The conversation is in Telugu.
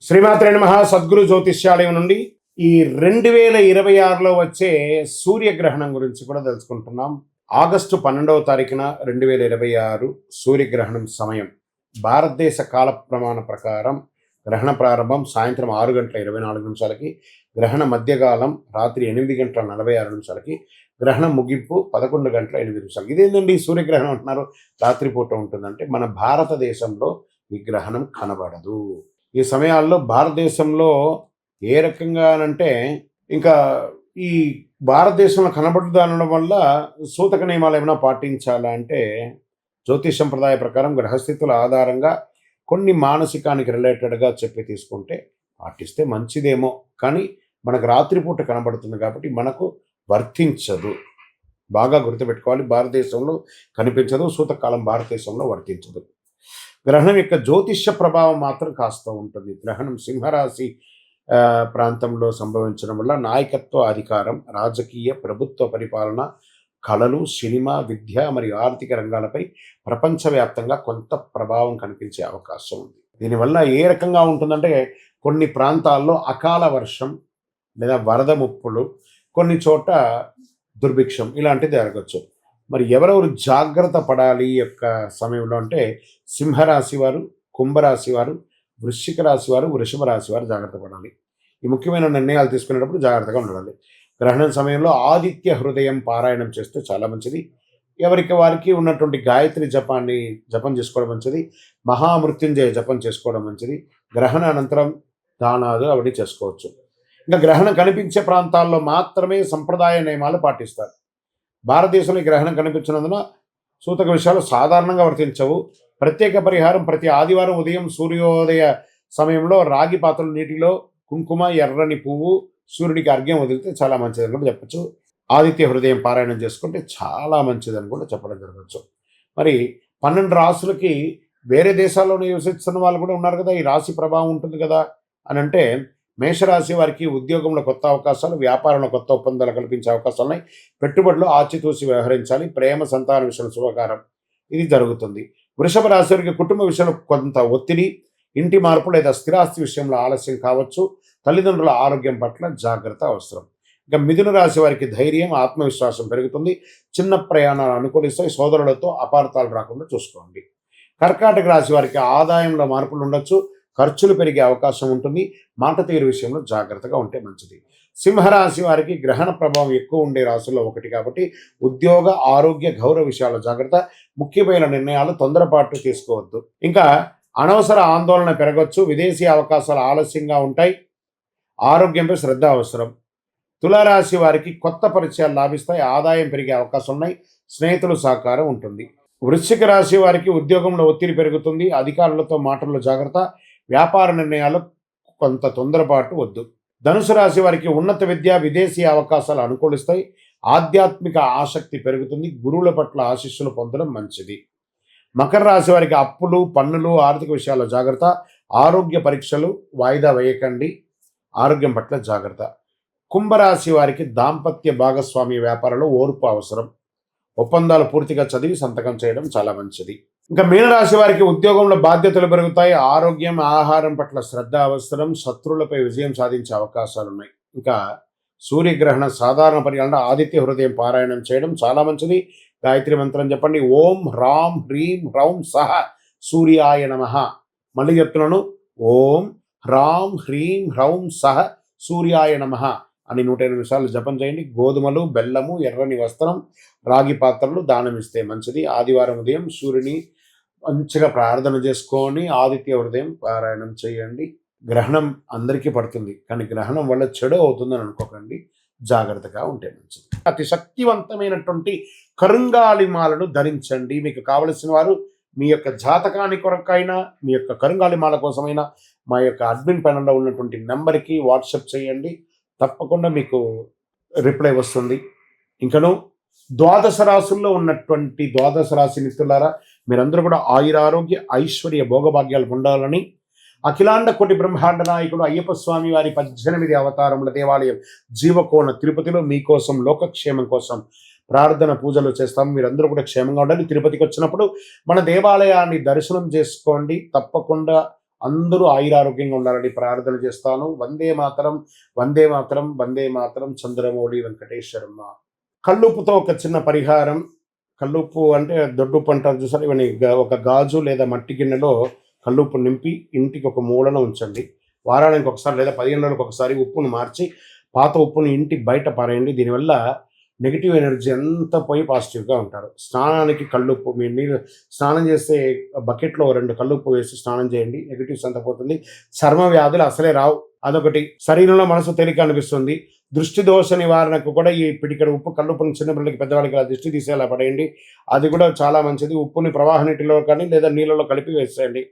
శ్రీమాత్రే నమః. సద్గురు జ్యోతిష్యాలయం నుండి ఈ 2026లో వచ్చే సూర్యగ్రహణం గురించి కూడా తెలుసుకుంటున్నాం. ఆగస్టు 12వ తారీఖున 2026 సూర్యగ్రహణం సమయం. భారతదేశ కాల ప్రమాణ ప్రకారం గ్రహణ ప్రారంభం సాయంత్రం 6:24 గ్రహణ మధ్యకాలం రాత్రి 8:46 గ్రహణం ముగింపు 11:08. ఇదేంటండి సూర్యగ్రహణం అంటున్నారు, రాత్రిపూట ఉంటుందంటే మన భారతదేశంలో ఈ గ్రహణం కనబడదు. ఈ సమయాల్లో భారతదేశంలో ఏ రకంగానంటే ఇంకా ఈ భారతదేశంలో కనబడదు అనడం వల్ల సూతక నియమాలు ఏమైనా పాటించాలా అంటే జ్యోతిష్ సంప్రదాయ ప్రకారం గ్రహస్థితుల ఆధారంగా కొన్ని మానసికానికి రిలేటెడ్గా చెప్పి తీసుకుంటే పాటిస్తే మంచిదేమో, కానీ మనకు రాత్రిపూట కనబడుతుంది కాబట్టి మనకు వర్తించదు. బాగా గుర్తుపెట్టుకోవాలి, భారతదేశంలో కనిపించదు, సూతకాలం భారతదేశంలో వర్తించదు. గ్రహణం యొక్క జ్యోతిష్య ప్రభావం మాత్రం కాస్త ఉంటుంది. గ్రహణం సింహరాశి ప్రాంతంలో సంభవించడం వల్ల నాయకత్వ అధికారం, రాజకీయ ప్రభుత్వ పరిపాలన, కళలు, సినిమా, విద్య మరియు ఆర్థిక రంగాలపై ప్రపంచవ్యాప్తంగా కొంత ప్రభావం కనిపించే అవకాశం ఉంది. దీనివల్ల ఏ రకంగా ఉంటుందంటే కొన్ని ప్రాంతాల్లో అకాల వర్షం లేదా వరద ముప్పులు, కొన్ని చోట దుర్భిక్షం ఇలాంటిది జరగచ్చు. మరి ఎవరెవరు జాగ్రత్త పడాలి ఈ యొక్క సమయంలో అంటే సింహరాశి వారు, కుంభరాశి వారు, వృశ్చిక రాశి వారు, వృషభ రాశి వారు జాగ్రత్త పడాలి. ఈ ముఖ్యమైన నిర్ణయాలు తీసుకునేటప్పుడు జాగ్రత్తగా ఉండాలి. గ్రహణం సమయంలో ఆదిత్య హృదయం పారాయణం చేస్తే చాలా మంచిది. ఎవరికి వారికి ఉన్నటువంటి గాయత్రి జపం చేసుకోవడం మంచిది. మహామృత్యుంజయ జపం చేసుకోవడం మంచిది. గ్రహణ అనంతరం దానాలు అవన్నీ చేసుకోవచ్చు. ఇంకా గ్రహణం కనిపించే ప్రాంతాల్లో మాత్రమే సంప్రదాయ నియమాలు పాటిస్తారు. భారతదేశంలో ఈ గ్రహణం కనిపించినందున సూతక విషయాలు సాధారణంగా వర్తించవు. ప్రత్యేక పరిహారం: ప్రతి ఆదివారం ఉదయం సూర్యోదయ సమయంలో రాగి పాత్రలు నీటిలో కుంకుమ, ఎర్రని పువ్వు, సూర్యుడికి అర్ఘ్యం వదిలితే చాలా మంచిదని కూడా చెప్పచ్చు. ఆదిత్య హృదయం పారాయణం చేసుకుంటే చాలా మంచిదని కూడా చెప్పడం జరగచ్చు. మరి 12 రాసులకి వేరే పెదేశాల్లో నివసిస్తున్న వాళ్ళు కూడా ఉన్నారు కదా, ఈ రాశి ప్రభావం ఉంటుంది కదా అని అంటే మేషరాశి వారికి ఉద్యోగంలో కొత్త అవకాశాలు, వ్యాపారంలో కొత్త ఒప్పందాలు కల్పించే అవకాశాలు ఉన్నాయి. పెట్టుబడులు ఆచితూచి వ్యవహరించాలి. ప్రేమ, సంతాన విషయంలో శుభకారం ఇది జరుగుతుంది. వృషభ రాశి వారికి కుటుంబ విషయంలో కొంత ఒత్తిడి, ఇంటి మార్పు లేదా స్థిరాస్తి విషయంలో ఆలస్యం కావచ్చు. తల్లిదండ్రుల ఆరోగ్యం పట్ల జాగ్రత్త అవసరం. ఇక మిథున రాశి వారికి ధైర్యం, ఆత్మవిశ్వాసం పెరుగుతుంది. చిన్న ప్రయాణాలు అనుకూలిస్తాయి. సోదరులతో అపార్థాలు రాకుండా చూసుకోండి. కర్కాటక రాశి వారికి ఆదాయంలో మార్పులు ఉండొచ్చు. ఖర్చులు పెరిగే అవకాశం ఉంటుంది. మాట తీరు విషయంలో జాగ్రత్తగా ఉంటే మంచిది. సింహరాశి వారికి గ్రహణ ప్రభావం ఎక్కువ ఉండే రాశుల్లో ఒకటి కాబట్టి ఉద్యోగ, ఆరోగ్య, గౌరవ విషయాల జాగ్రత్త. ముఖ్యమైన నిర్ణయాలు తొందరపాటు తీసుకోవద్దు. ఇంకా అనవసర ఆందోళన పెరగవచ్చు. విదేశీ అవకాశాలు ఆలస్యంగా ఉంటాయి. ఆరోగ్యంపై శ్రద్ధ అవసరం. తులారాశి వారికి కొత్త పరిచయాలు లాభిస్తాయి. ఆదాయం పెరిగే అవకాశం ఉన్నాయి. స్నేహితుల సహకారం ఉంటుంది. వృశ్చిక రాశి వారికి ఉద్యోగంలో ఒత్తిడి పెరుగుతుంది. అధికారులతో మాటల్లో జాగ్రత్త. వ్యాపార నిర్ణయాలు కొంత తొందరపాటు వద్దు. ధనుసు రాశి వారికి ఉన్నత విద్య, విదేశీ అవకాశాలు అనుకూలిస్తాయి. ఆధ్యాత్మిక ఆసక్తి పెరుగుతుంది. గురువుల పట్ల ఆశీస్సులు పొందడం మంచిది. మకర రాశి వారికి అప్పులు, పన్నులు, ఆర్థిక విషయాల్లో జాగ్రత్త. ఆరోగ్య పరీక్షలు వాయిదా వేయకండి. ఆరోగ్యం పట్ల జాగ్రత్త. కుంభరాశి వారికి దాంపత్య భాగస్వామి వ్యాపారంలో ఓర్పు అవసరం. ఒప్పందాలు పూర్తిగా చదివి సంతకం చేయడం చాలా మంచిది. ఇంకా మీనరాశి వారికి ఉద్యోగంలో బాధ్యతలు పెరుగుతాయి. ఆరోగ్యం, ఆహారం పట్ల శ్రద్ధ అవసరం. శత్రువులపై విజయం సాధించే అవకాశాలు ఉన్నాయి. ఇంకా సూర్యగ్రహణ సాధారణ పరిహారం ఆదిత్య హృదయం పారాయణం చేయడం చాలా మంచిది. గాయత్రి మంత్రం చెప్పండి. ఓం హ్రాం హ్రీం హ్రౌం సహ సూర్యాయ నమః. మళ్ళీ చెప్తున్నాను, ఓం హ్రాం హ్రీం హ్రౌం సహ సూర్యాయ నమః అని 108 సార్లు జపం చేయండి. గోధుమలు, బెల్లము, ఎర్రని వస్త్రం, రాగి పాత్రలు దానం ఇస్తే మంచిది. ఆదివారం ఉదయం సూర్యుని మంచిగా ప్రార్థన చేసుకొని ఆదిత్య హృదయం పారాయణం చేయండి. గ్రహణం అందరికీ పడుతుంది, కానీ గ్రహణం వల్ల చెడు అవుతుందని అనుకోకండి. జాగ్రత్తగా ఉంటే మంచిది. అతి శక్తివంతమైనటువంటి కరుంగాలిమాలను ధరించండి. మీకు కావలసిన వారు మీ యొక్క జాతకాని కొరకైనా, మీ యొక్క కరుంగాలిమాల కోసమైనా మా యొక్క అడ్మిన్ ప్యానల్లో ఉన్నటువంటి నెంబర్కి వాట్సాప్ చేయండి. తప్పకుండా మీకు రిప్లై వస్తుంది. ఇంకను 12 రాశుల్లో ఉన్నటువంటి 12 రాశి మిత్రులారా, మీరందరూ కూడా ఆయురారోగ్య, ఐశ్వర్య, భోగభాగ్యాలు ఉండాలని అఖిలాండ కోటి బ్రహ్మాండ నాయకుడు అయ్యప్ప స్వామి వారి 18 అవతారముల దేవాలయం జీవకోణ తిరుపతిలో మీకోసం లోకక్షేమం కోసం ప్రార్థన పూజలు చేస్తాం. మీరందరూ కూడా క్షేమంగా ఉండాలి. తిరుపతికి వచ్చినప్పుడు మన దేవాలయాన్ని దర్శనం చేసుకోండి. తప్పకుండా అందరూ ఆయురారోగ్యంగా ఉండాలని ప్రార్థన చేస్తాను. వందే మాతరం, వందే మాతరం, వందే మాతరం. చంద్రమౌళి వెంకటేశ్వరమ్మ. కల్లుప్పుతో ఒక చిన్న పరిహారం. కల్లుప్పు అంటే దొడ్డుప్పు అంటారు చూసారా? ఇవన్నీ ఒక గాజు లేదా మట్టి గిన్నెలో కల్లుప్పు నింపి ఇంటికి ఒక మూలన ఉంచండి. వారానికి ఒకసారి లేదా 15 రోజులకు ఒకసారి ఉప్పును మార్చి పాత ఉప్పుని ఇంటి బయట పారేయండి. దీనివల్ల నెగిటివ్ ఎనర్జీ అంతా పోయి పాజిటివ్గా ఉంటారు. స్నానానికి కల్లుప్పు, మీ నీళ్ళు స్నానం చేస్తే బకెట్లో 2 కల్లుప్పు వేసి స్నానం చేయండి. నెగిటివ్స్ అంతా పోతుంది. చర్మ వ్యాధులు అసలే రావు. అదొకటి. శరీరంలో మనసు తేలిక అనిపిస్తుంది. దృష్టి దోష నివారణకు కూడా ఈ పిడికెడు ఉప్పు, కల్లుప్పుని చిన్నపిల్లలకి పెద్దవాళ్ళకి అలా దృష్టి తీసేలా పడేయండి. అది కూడా చాలా మంచిది. ఉప్పుని ప్రవాహ నీటిలో కానీ లేదా నీళ్ళలో కలిపి వేసేయండి.